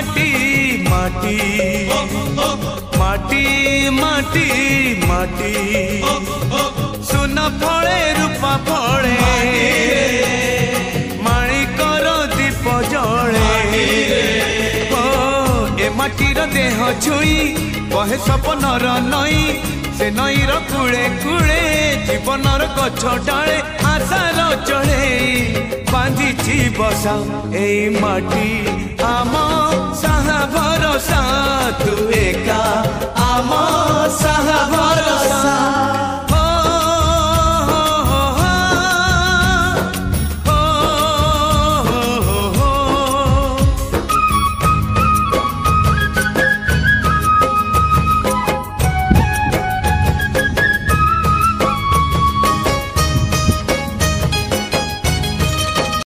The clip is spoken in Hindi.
माटी माटी माटी माटी माटी सुन फले रूपा फले माणिकर दीप जले ए माटीर देह छुई कहे सपनर नई से नईर कूले कूले जीवनर गछ डाले आशार चढ़े बांधी बसा ए माटी आम साहा भरोसा तू एका आम साहा